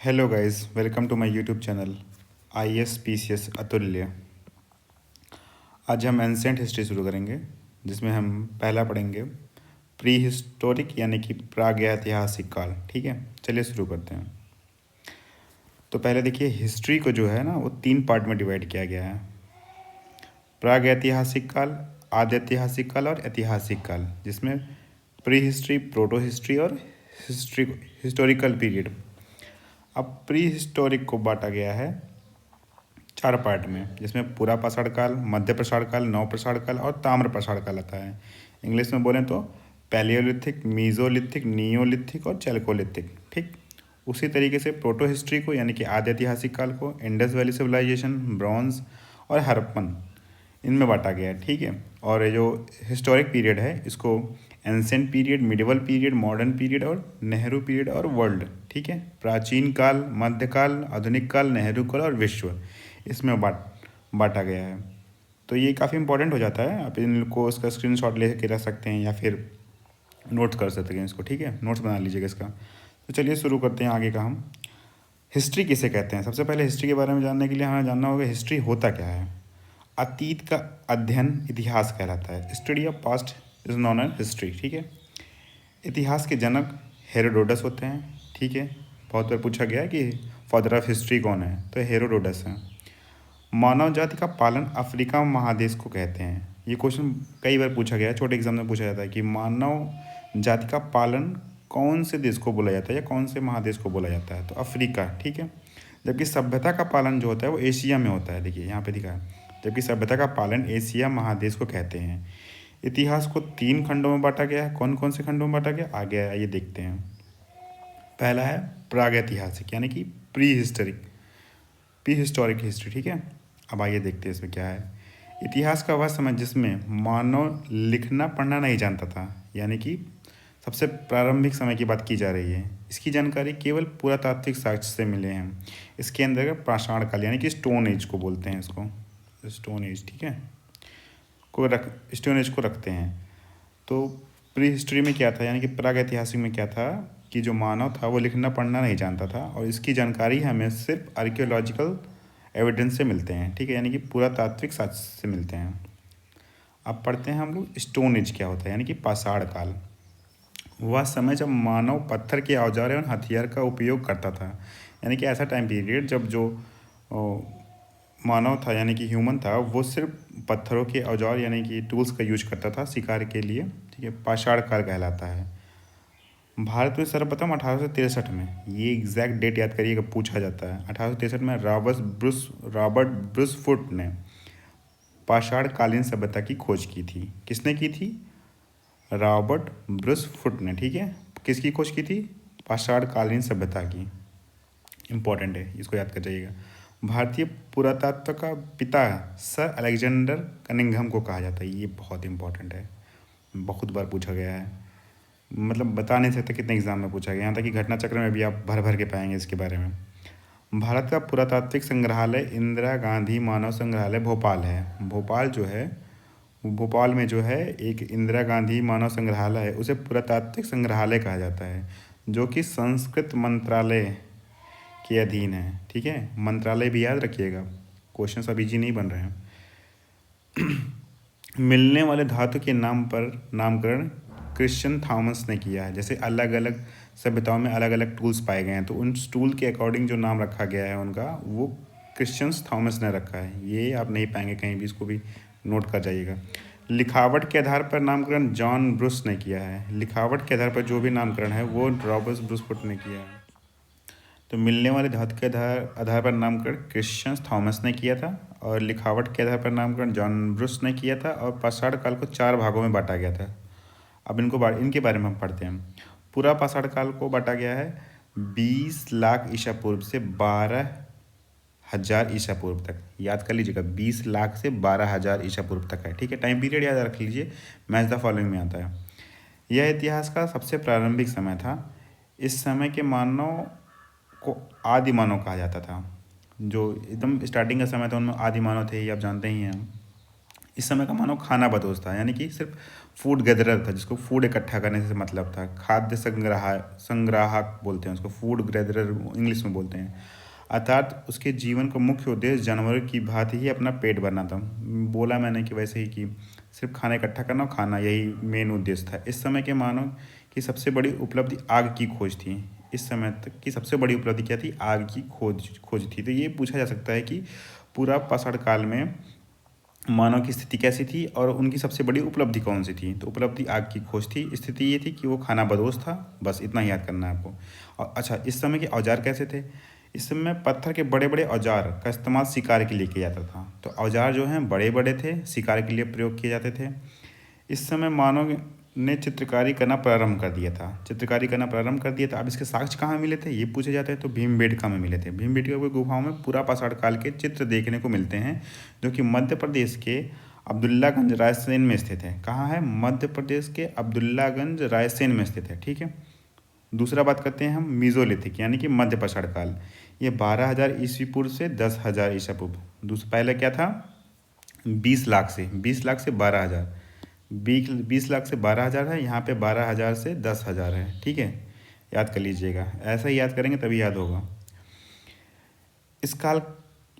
Hello guys, welcome to my YouTube channel ISPCS Atulya. आज हम ancient history शुरू करेंगे, जिसमें हम पहला पढ़ेंगे प्री हिस्टोरिक यानी कि प्रागैतिहासिक काल। ठीक है, चलिए शुरू करते हैं। तो पहले देखिए, हिस्ट्री को जो है ना वो 3 पार्ट में डिवाइड किया गया है। प्रागैतिहासिक काल, आद्यैतिहासिक काल और ऐतिहासिक काल, जिसमें प्री हिस्ट्री, प्रोटो हिस्ट्री और हिस्टोरिकल पीरियड। अब प्री हिस्टोरिक को बांटा गया है 4 पार्ट में, जिसमें पूरा पाषाण काल, मध्य पाषाण काल, नव पाषाण काल और ताम्र पाषाण काल आता है। इंग्लिश में बोलें तो पैलियोलिथिक, मीजोलिथिक, नियोलिथिक और चैल्कोलिथिक। ठीक उसी तरीके से प्रोटो हिस्ट्री को यानी कि आद्य ऐतिहासिक काल को इंडस वैली सिविलाइजेशन, ब्रॉन्ज और हड़प्पन, इनमें बांटा गया है। ठीक है, और ये जो हिस्टोरिक पीरियड है इसको ancient period, medieval period, modern period और नेहरू पीरियड और वर्ल्ड, ठीक है, प्राचीन काल, मध्यकाल, आधुनिक काल, नेहरू काल और विश्व, इसमें बांटा गया है। तो ये काफ़ी इंपॉर्टेंट हो जाता है। आप इनको इसका स्क्रीनशॉट ले के रख सकते हैं या फिर नोट कर सकते हैं इसको। ठीक है, नोट्स बना लीजिएगा इसका। तो चलिए शुरू करते हैं आगे का। हम हिस्ट्री किसे कहते हैं, सबसे पहले हिस्ट्री के बारे में जानने के लिए हमें जानना होगा हिस्ट्री होता क्या है। अतीत का अध्ययन इतिहास कहलाता है। Study of past is known as history. ठीक है, इतिहास के जनक हेरोडोटस होते हैं। ठीक है, बहुत बार पूछा गया है कि फादर ऑफ हिस्ट्री कौन है, तो हेरोडोटस हैं। मानव जाति का पालन अफ्रीका महादेश को कहते हैं। ये क्वेश्चन कई बार पूछा गया है, छोटे एग्जाम में पूछा जाता है कि मानव जाति का पालन कौन से देश को बोला जाता है या कौन से महादेश को बोला जाता है, तो अफ्रीका। ठीक है, जबकि सभ्यता का पालन जो होता है वो एशिया में होता है। देखिए यहाँ पे दिखा है, जबकि सभ्यता का पालन एशिया महादेश को कहते हैं। इतिहास को 3 खंडों में बांटा गया है। कौन कौन से खंडों में बांटा गया, आगे आइए देखते हैं। पहला है प्रागैतिहासिक यानी कि प्री हिस्टोरिक हिस्ट्री। ठीक है, अब आइए देखते हैं इसमें क्या है। इतिहास का वह समय जिसमें मानव लिखना पढ़ना नहीं जानता था, यानी कि सबसे प्रारंभिक समय की बात की जा रही है। इसकी जानकारी केवल पुरातात्विक साक्ष्य से मिले हैं। इसके अंदर पाषाण काल यानी कि स्टोन एज को बोलते हैं, इसको स्टोन एज, ठीक है, स्टोन एज को रखते हैं। तो प्री हिस्ट्री में क्या था, यानी कि प्रागैतिहासिक में क्या था कि जो मानव था वो लिखना पढ़ना नहीं जानता था, और इसकी जानकारी हमें सिर्फ आर्कियोलॉजिकल एविडेंस से मिलते हैं। ठीक है, यानी कि पुरातात्विक साक्ष्य से मिलते हैं। अब पढ़ते हैं हम लोग स्टोन एज क्या होता है, यानी कि पाषाण काल। वह समय जब मानव पत्थर के औजार एवं हथियार का उपयोग करता था, यानी कि ऐसा टाइम पीरियड जब जो मानव था यानी कि ह्यूमन था वो सिर्फ पत्थरों के औजार यानी कि टूल्स का यूज करता था शिकार के लिए। ठीक है, पाषाण काल कहलाता है। भारत में सर्वप्रथम 1863 में, ये एग्जैक्ट डेट याद करिएगा, पूछा जाता है। 1863 में रॉबर्ट ब्रुसफुट ने पाषाण कालीन सभ्यता की खोज की थी। किसने की थी, रॉबर्ट ब्रुसफुट ने। ठीक है, किसकी खोज की थी, पाषाण कालीन सभ्यता की। इंपॉर्टेंट है, इसको याद कर जाइएगा। भारतीय पुरातत्व का पिता सर अलेक्जेंडर कनिंघम को कहा जाता है। ये बहुत इंपॉर्टेंट है, बहुत बार पूछा गया है, मतलब बता नहीं सकते कितने एग्जाम में पूछा गया। यहाँ तक कि घटना चक्र में भी आप भर भर के पाएंगे इसके बारे में। भारत का पुरातात्विक संग्रहालय इंदिरा गांधी मानव संग्रहालय भोपाल है। भोपाल जो है, भोपाल में जो है एक इंदिरा गांधी मानव संग्रहालय है, उसे पुरातात्विक संग्रहालय कहा जाता है, जो कि संस्कृत मंत्रालय के अधीन है। ठीक है, मंत्रालय भी याद रखिएगा, क्वेश्चन अभी जी नहीं बन रहे हैं। मिलने वाले धातु के नाम पर नामकरण क्रिश्चियन थॉमस ने किया है। जैसे अलग अलग सभ्यताओं में अलग अलग टूल्स पाए गए हैं, तो उन टूल के अकॉर्डिंग जो नाम रखा गया है उनका, वो क्रिश्चियन थॉमस ने रखा है। ये आप नहीं पाएंगे कहीं भी, इसको भी नोट कर जाइएगा। लिखावट के आधार पर नामकरण जॉन ब्रुस ने किया है। लिखावट के आधार पर जो भी नामकरण है वो रॉबर्ट ब्रुसफुट ने किया है। तो मिलने वाले धातु के आधार पर नामकरण क्रिश्चियन थॉमस ने किया था, और लिखावट के आधार पर नामकरण जॉन ब्रुस ने किया था, और पाषाण काल को 4 भागों में बांटा गया था। अब इनके बारे में हम पढ़ते हैं। पूरा पाषाण काल को बांटा गया है 20 लाख ईसा पूर्व से 12,000 ईसा पूर्व तक। याद कर लीजिएगा, 20 लाख से 12,000 ईसा पूर्व तक है। ठीक है, टाइम पीरियड याद रख लीजिए, मैच द फॉलोइंग में आता है। यह इतिहास का सबसे प्रारंभिक समय था। इस समय के मानव को आदि मानव कहा जाता था। जो एकदम स्टार्टिंग का समय था उनमें आदि मानव थे, ये आप जानते ही हैं। इस समय का मानव खाना बदोश था, यानी कि सिर्फ फूड गैदरर था, जिसको फूड इकट्ठा करने से मतलब था। खाद्य संग्राहक बोलते हैं उसको, फूड गैदरर इंग्लिश में बोलते हैं। अर्थात उसके जीवन का मुख्य उद्देश्य जानवरों की भांति ही अपना पेट भरना था। बोला मैंने कि वैसे ही कि सिर्फ खाना इकट्ठा करना और खाना, यही मेन उद्देश्य था। इस समय के मानव की सबसे बड़ी उपलब्धि आग की खोज थी। इस समय तक की सबसे बड़ी उपलब्धि क्या थी? आग की खोज थी। तो ये पूछा जा सकता है कि पूरा पाषाण काल में मानव की स्थिति कैसी थी और उनकी सबसे बड़ी उपलब्धि कौन सी थी। तो उपलब्धि आग की खोज थी, स्थिति ये थी कि वो खाना बदोश था। बस इतना ही याद करना है आपको। और अच्छा, इस समय के औजार कैसे थे? इस समय पत्थर के बड़े बड़े औजार का इस्तेमाल शिकार के लिए किया जाता था। तो औजार जो हैं बड़े बड़े थे, शिकार के लिए प्रयोग किए जाते थे। इस समय मानव ने चित्रकारी करना प्रारंभ कर दिया था। अब इसके साक्ष्य कहाँ मिले थे ये पूछे जाते हैं, तो भीमबेटका में मिले थे। भीमबेटका की गुफाओं में पूरा पाषाण काल के चित्र देखने को मिलते हैं, जो कि मध्य प्रदेश के अब्दुल्लागंज रायसेन में स्थित है। कहाँ है? मध्य प्रदेश के अब्दुल्लागंज रायसेन में स्थित है। ठीक है। दूसरा बात करते हैं हम मीजोलिथिक, यानी कि मध्य पाषाण काल। ये 12,000 ईस्वी पूर्व से 10,000 ईसा पूर्व। दूसरा पहले क्या था? 20 लाख से 12,000। 20 लाख से 12,000 है, यहाँ पे 12,000 से 10,000 है। ठीक है, याद कर लीजिएगा, ऐसा ही याद करेंगे तभी याद होगा। इस काल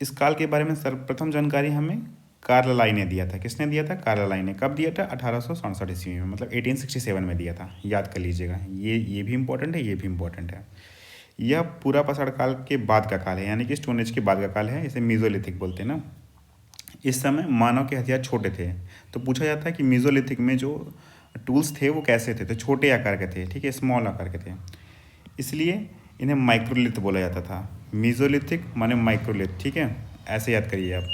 इस काल के बारे में सर्वप्रथम जानकारी हमें कार्ललाई ने दिया था। किसने दिया था? कार्ललाई ने। कब दिया था? 1867 ईस्वी में, मतलब 1867 में दिया था। याद कर लीजिएगा, ये भी इम्पोर्टेंट है, ये भी इम्पोर्टेंट है। यह पूरा पाषाण काल के बाद का काल है, यानी कि स्टोन एज के बाद का काल है। इसे मीजोलिथिक बोलते हैं ना। इस समय मानव के हथियार छोटे थे। तो पूछा जाता है कि मीजोलिथिक में जो टूल्स थे वो कैसे थे? तो छोटे आकार के थे। ठीक है, स्मॉल आकार के थे, इसलिए इन्हें माइक्रोलिथ बोला जाता था। मीजोलिथिक माने माइक्रोलिथ। ठीक है, ऐसे याद करिए आप।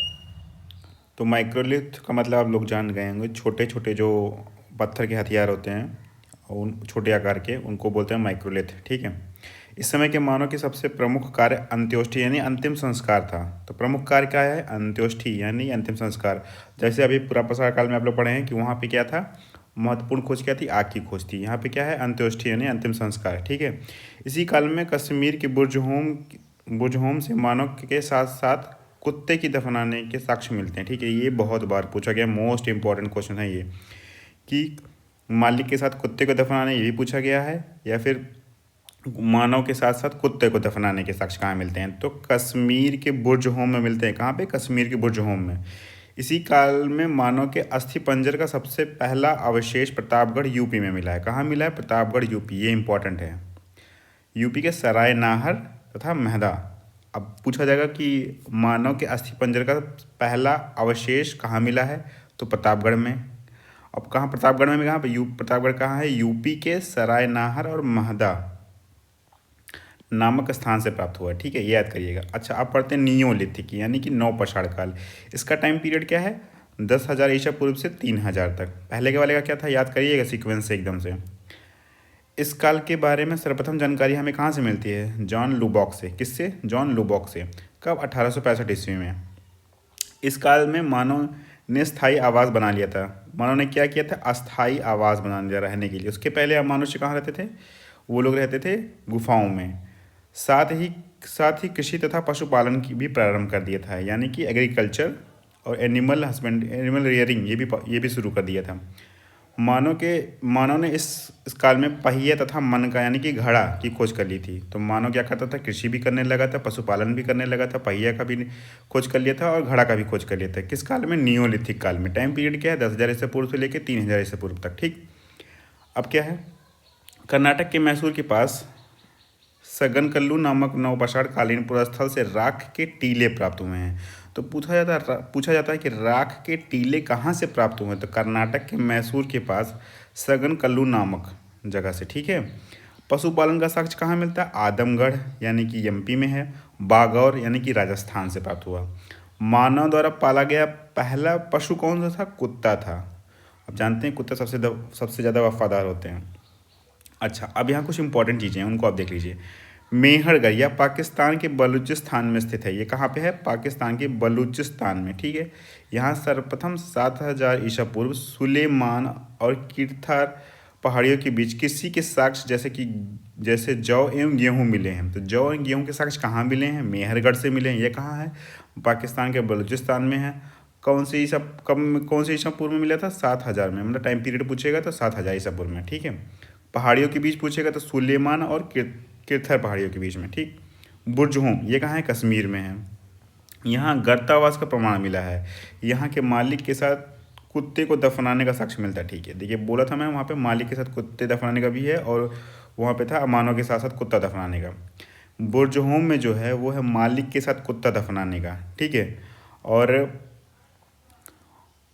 तो माइक्रोलिथ का मतलब आप लोग जान गए होंगे, छोटे छोटे जो पत्थर के हथियार होते हैं उन छोटे आकार के, उनको बोलते हैं माइक्रोलिथ। ठीक है। इस समय के मानव की सबसे प्रमुख कार्य अंत्योष्ठि यानी अंतिम संस्कार था। तो प्रमुख कार्य क्या है? अंत्योष्ठि यानी अंतिम संस्कार। जैसे अभी पूरा पाषाण काल में आप लोग पढ़े हैं कि वहाँ पे क्या था? महत्वपूर्ण खोज क्या थी? आग की खोज थी। यहाँ पे क्या है? अंत्योष्ठि यानी अंतिम संस्कार। ठीक है। इसी काल में कश्मीर के बुर्जहोम से मानव के साथ साथ कुत्ते की दफनाने के साक्ष्य मिलते हैं। ठीक है, ये बहुत बार पूछा गया, मोस्ट इंपॉर्टेंट क्वेश्चन है ये, कि मालिक के साथ कुत्ते को दफनाना, ये भी पूछा गया है, या फिर मानव के साथ साथ कुत्ते को दफनाने के साक्ष्य कहाँ मिलते हैं? तो कश्मीर के बुर्जहोम में मिलते हैं। कहाँ पे? कश्मीर के बुर्जहोम में। इसी काल में मानव के अस्थि पंजर का सबसे पहला अवशेष प्रतापगढ़ यूपी में मिला है। कहाँ मिला है? प्रतापगढ़ यूपी। ये इंपॉर्टेंट है। यूपी के सराय नाहर तथा मेहदा। अब पूछा जाएगा कि मानव के अस्थि पंजर का पहला अवशेष कहाँ मिला है? तो प्रतापगढ़ में। अब कहाँ प्रतापगढ़ में? कहाँ पे? प्रतापगढ़ कहाँ है? यूपी के सराय नाहर और महदा नामक स्थान से प्राप्त हुआ है। ठीक है, ये याद करिएगा। अच्छा, आप पढ़ते हैं नियोलिथिक यानी कि नवपाषाण काल। इसका टाइम पीरियड क्या है? 10,000 ईसा पूर्व से 3,000 तक। पहले के वाले का क्या था? याद करिएगा सीक्वेंस से एकदम से। इस काल के बारे में सर्वप्रथम जानकारी हमें कहाँ से मिलती है? जॉन लुबॉक से। किससे? जॉन लुबॉक से। कब? 1865 ईस्वी में। इस काल में मानव ने स्थायी आवास बना लिया था। मानव ने क्या किया था? अस्थायी आवास बना लिया रहने के लिए। उसके पहले मनुष्य कहाँ रहते थे? वो लोग रहते थे गुफाओं में। साथ ही कृषि तथा पशुपालन की भी प्रारंभ कर दिया था, यानी कि एग्रीकल्चर और एनिमल रियरिंग ये भी शुरू कर दिया था। मानव ने इस काल में पहिए तथा मन का यानी कि घड़ा की खोज कर ली थी। तो मानव क्या करता था? कृषि भी करने लगा था, पशुपालन भी करने लगा था, पहिया का भी खोज कर लिया था और घड़ा का भी खोज कर लिया था। किस काल में? नियोलिथिक काल में। टाइम पीरियड क्या है? 10,000 ईसा पूर्व से लेकर 3,000 ईसा पूर्व तक। ठीक। अब क्या है? कर्नाटक के मैसूर के पास सगनकल्लू नामक नवपाषाण कालीन पुरस्थल से राख के टीले प्राप्त हुए हैं। तो पूछा जाता है कि राख के टीले कहाँ से प्राप्त हुए हैं? तो कर्नाटक के मैसूर के पास सगनकल्लू नामक जगह से। ठीक है। पशुपालन का साक्ष्य कहाँ मिलता है? आदमगढ़ यानी कि एमपी में है। बागौर यानी कि राजस्थान से प्राप्त हुआ। मानव द्वारा पाला गया पहला पशु कौन सा था? कुत्ता था। अब जानते हैं कुत्ता सबसे ज़्यादा वफादार होते हैं। अच्छा, अब यहाँ कुछ इंपॉर्टेंट चीज़ें हैं, उनको आप देख लीजिए। मेहरगढ़ यह पाकिस्तान के बलूचिस्तान में स्थित है। ये कहाँ पे है? पाकिस्तान के बलूचिस्तान में। ठीक है। यहाँ सर्वप्रथम 7,000 ईसा पूर्व सुलेमान और किरथार पहाड़ियों के बीच किसी के साक्ष्य जैसे जौ एवं गेहूँ मिले हैं। तो जौ एवं गेहूँ के साक्ष्य कहाँ मिले हैं? मेहरगढ़ से मिले हैं। ये कहाँ है? पाकिस्तान के बलूचिस्तान में है। कौन से ईसा पूर्व में मिला था? 7000 में, मतलब टाइम पीरियड पूछेगा तो 7000 ईसा पूर्व में, ठीक है। पहाड़ियों के बीच पूछेगा तो सुलेमान और किरथर पहाड़ियों के बीच में, ठीक। बुर्जहोम ये कहाँ है? कश्मीर में है। यहाँ गर्तावास का प्रमाण मिला है। यहाँ के मालिक के साथ कुत्ते को दफनाने का साक्ष्य मिलता है, ठीक है। देखिए बोला था मैं वहाँ पे मालिक के साथ कुत्ते दफनाने का भी है, और वहाँ पे था अमानव के साथ साथ कुत्ता दफनाने का। बुर्जहोम में जो है वो है मालिक के साथ कुत्ता दफनाने का, ठीक है। और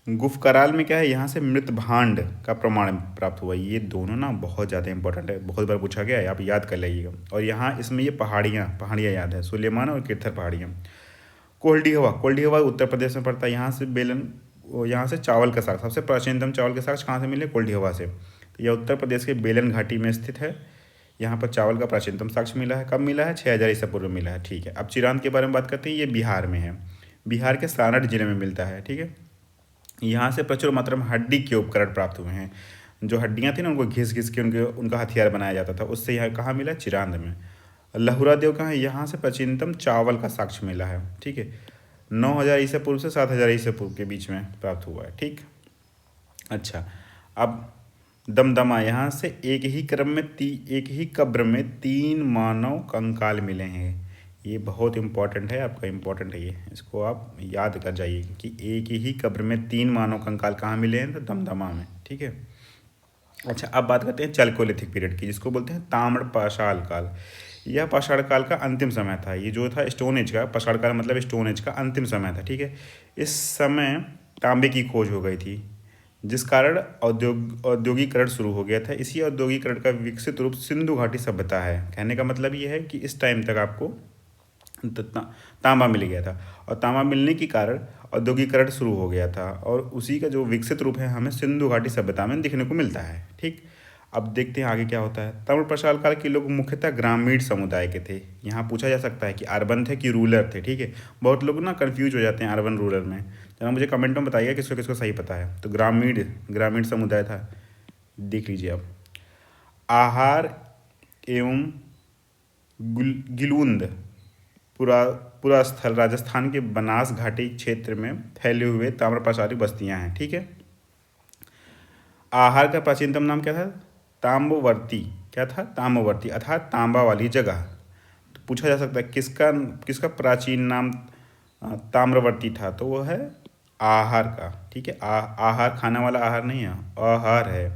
गुफकराल में क्या है? यहाँ से मृत भांड का प्रमाण प्राप्त हुआ। ये दोनों ना बहुत ज़्यादा इंपॉर्टेंट है, बहुत बार पूछा गया है, आप याद कर लीजिएगा। और यहाँ इसमें ये पहाड़ियाँ याद है, सुलेमान और किरथर पहाड़ियाँ। कोल्डी हवा उत्तर प्रदेश में पड़ता है। यहाँ से चावल का साग, सबसे प्राचीनतम चावल के साग कहाँ से मिले? कोल्डी हवा से। तो यह उत्तर प्रदेश के बेलन घाटी में स्थित है। यहाँ पर चावल का प्राचीनतम साक्ष्य मिला है। कब मिला है? 6000 ईसा पूर्व में मिला है, ठीक है। अब चिरांद के बारे में बात करते हैं। ये बिहार में है, बिहार के सारनाथ जिले में मिलता है, ठीक है। यहाँ से प्रचुर मात्रा में हड्डी के उपकरण प्राप्त हुए हैं। जो हड्डियाँ थी ना, उनको घिस घिस के उनका हथियार बनाया जाता था, उससे यहाँ कहाँ मिला? चिरांद में। लहुरा देव कहाँ है? यहाँ से प्राचीनतम चावल का साक्ष्य मिला है, ठीक है। 9000 ईसा पूर्व से 7000 ईसा पूर्व के बीच में प्राप्त हुआ है, ठीक। अच्छा, अब दमदमा, यहाँ से एक ही कब्र में 3 मानव कंकाल मिले हैं। ये बहुत इंपॉर्टेंट है, आपका इंपॉर्टेंट है ये, इसको आप याद कर जाइए कि एक ही कब्र में 3 मानव कंकाल कहाँ मिले हैं? तो दमदमा में, ठीक है। अच्छा, अब बात करते हैं चैल्कोलिथिक पीरियड की, जिसको बोलते हैं ताम्र पाषाण काल। यह पाषाण काल का अंतिम समय था। ये जो था स्टोन एज का, पाषाण काल मतलब स्टोन एज का अंतिम समय था, ठीक है। इस समय तांबे की खोज हो गई थी, जिस कारण औद्योगिकरण शुरू हो गया था। इसी औद्योगिकरण का विकसित रूप सिंधु घाटी सभ्यता है। कहने का मतलब ये है कि इस टाइम तक आपको तांबा मिल गया था, और तांबा मिलने के कारण औद्योगिकरण शुरू हो गया था, और उसी का जो विकसित रूप है हमें सिंधु घाटी सभ्यता में दिखने को मिलता है, ठीक। अब देखते हैं आगे क्या होता है। ताम्र पाषाण काल के लोग मुख्यतः ग्रामीण समुदाय के थे। यहाँ पूछा जा सकता है कि अर्बन थे कि रूरल थे, ठीक है। बहुत लोग ना कंफ्यूज हो जाते हैं अर्बन रूरल में। जरा मुझे कमेंट में बताइए किसको किसको सही पता है। तो ग्रामीण समुदाय था, देख लीजिए आप। आहार एवं गिलुंद पूरा स्थल राजस्थान के बनास घाटी क्षेत्र में फैले हुए ताम्रपाषाणी बस्तियां हैं, ठीक है। आहार का प्राचीनतम नाम क्या था? ताम्रवर्ती। क्या था? ताम्रवर्ती, अर्थात तांबा वाली जगह। तो पूछा जा सकता है किसका प्राचीन नाम ताम्रवर्ती था? तो वो है आहार का, ठीक है। आहार खाना वाला आहार नहीं है, आहार है।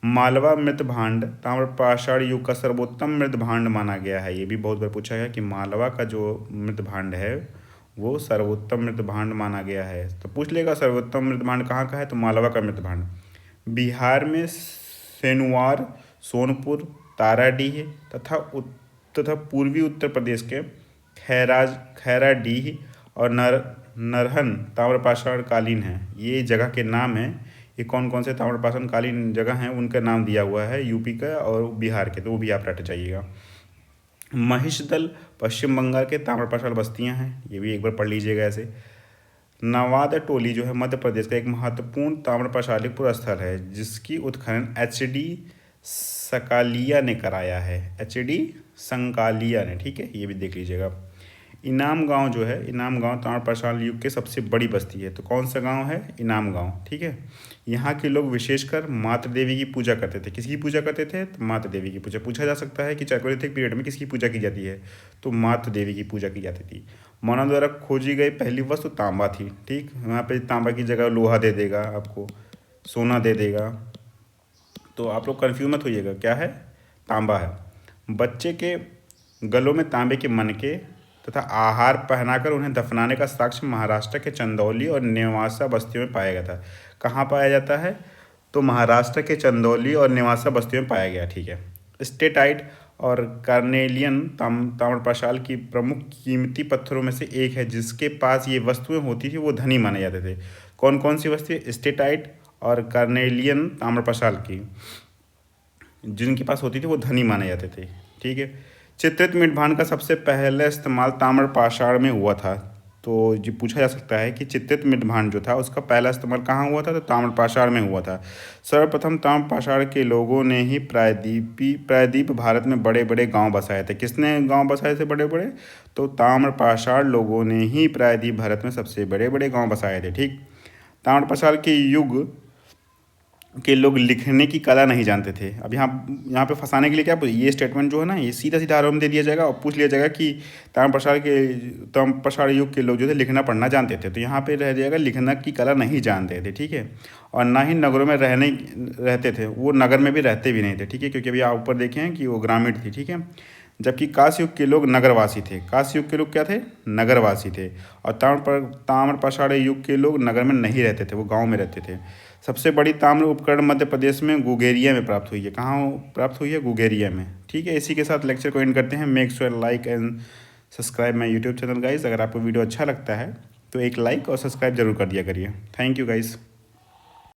मालवा मृत भांड ताम्रपाषाण युग का सर्वोत्तम मृत भांड माना गया है। ये भी बहुत बार पूछा गया कि मालवा का जो मृत भांड है वो सर्वोत्तम मृत भांड माना गया है। तो पूछ लेगा सर्वोत्तम मृत भांड कहाँ का है? तो मालवा का मृत भांड बिहार में सेनुवार, सोनपुर, ताराडीह तथा पूर्वी उत्तर प्रदेश के खैराडीह और नरहन ताम्रपाषाण कालीन है। ये जगह के नाम हैं। ये कौन कौन से ताम्रपाषाण कालीन जगह हैं उनका नाम दिया हुआ है यूपी का और बिहार के, तो वो भी आप रट जाइएगा। महिषदल पश्चिम बंगाल के ताम्रपाषाण बस्तियां हैं, ये भी एक बार पढ़ लीजिएगा ऐसे। नवादा टोली जो है मध्य प्रदेश का एक महत्वपूर्ण ताम्रपाषाणी पुरस्थल है, जिसकी उत्खनन HD सकालिया ने कराया है। HD संकालिया ने, ठीक है, ये भी देख लीजिएगा। इनाम गांव जो है, इनाम गांव ताम्रपाषाण युग के सबसे बड़ी बस्ती है। तो कौन सा गांव है? इनाम गांव, ठीक है। यहाँ के लोग विशेषकर मातृ देवी की पूजा करते थे। किसकी पूजा करते थे? तो मातृ देवी की पूजा। पूछा जा सकता है कि चैल्कोलिथिक पीरियड में किसकी पूजा की जाती है? तो मातृ देवी की पूजा की जाती थी। मानव द्वारा खोजी गई पहली वस्तु तांबा थी, ठीक। यहाँ पे तांबा की जगह लोहा दे देगा आपको, सोना दे देगा, तो आप लोग कन्फ्यूज मत होइएगा, क्या है? तांबा है। बच्चे के गलों में तांबे के मनके तथा आहार पहनाकर उन्हें दफनाने का साक्ष्य महाराष्ट्र के चंदौली और नेवासा बस्तियों में पाया गया था। कहाँ पाया जाता है? तो महाराष्ट्र के चंदौली और नेवासा बस्तियों में पाया गया, ठीक है। स्टेटाइट और कार्नेलियन ताम्रपाषाण की प्रमुख कीमती पत्थरों में से एक है। जिसके पास ये वस्तुएं होती थी वो धनी माने जाते थे। कौन कौन सी वस्तुएं? स्टेटाइट और कार्नेलियन ताम्रपाषाण की जिनके पास होती थी वो धनी माने जाते थे, ठीक है। चित्रित मृत भांड का सबसे पहले इस्तेमाल ताम्रपाषाण में हुआ था। तो ये पूछा जा सकता है कि चित्रित मृदभांड जो था उसका पहला इस्तेमाल कहाँ हुआ था, तो ताम्रपाषाण में हुआ था। सर्वप्रथम ताम्रपाषाण के लोगों ने ही प्रायद्वीप भारत में बड़े बड़े गांव बसाए थे। किसने गांव बसाए थे बड़े बड़े, तो ताम्रपाषाण लोगों ने ही प्रायद्वीप भारत में सबसे बड़े बड़े गांव बसाए थे। ठीक, ताम्रपाषाण के युग के लोग लिखने की कला नहीं जानते थे। अब यहाँ पे फंसाने के लिए क्या, ये स्टेटमेंट जो है ना, ये सीधा सीधा आरोप दे दिया जाएगा और पूछ लिया जाएगा कि ताम्रपाषाण युग के लोग जो थे लिखना पढ़ना जानते थे, तो यहाँ पे रह जाएगा लिखना की कला नहीं जानते थे। ठीक है, और ना ही नगरों में रहते थे, वो नगर में भी रहते भी नहीं थे। ठीक है, क्योंकि अभी आप ऊपर देखे हैं कि वो ग्रामीण थी। ठीक है, जबकि कांस्य युग के लोग नगरवासी थे। कांस्य युग के लोग क्या थे, नगरवासी थे। और ताम्रपाषाण युग के लोग नगर में नहीं रहते थे, वो गांव में रहते थे। सबसे बड़ी ताम्र उपकरण मध्य प्रदेश में गुगेरिया में प्राप्त हुई है। कहाँ प्राप्त हुई है, गुगेरिया में। ठीक है, इसी के साथ लेक्चर को एंड करते हैं। Make sure like and subscribe my YouTube channel guys. अगर आपको वीडियो अच्छा लगता है तो एक लाइक और सब्सक्राइब जरूर कर दिया करिए। Thank you guys.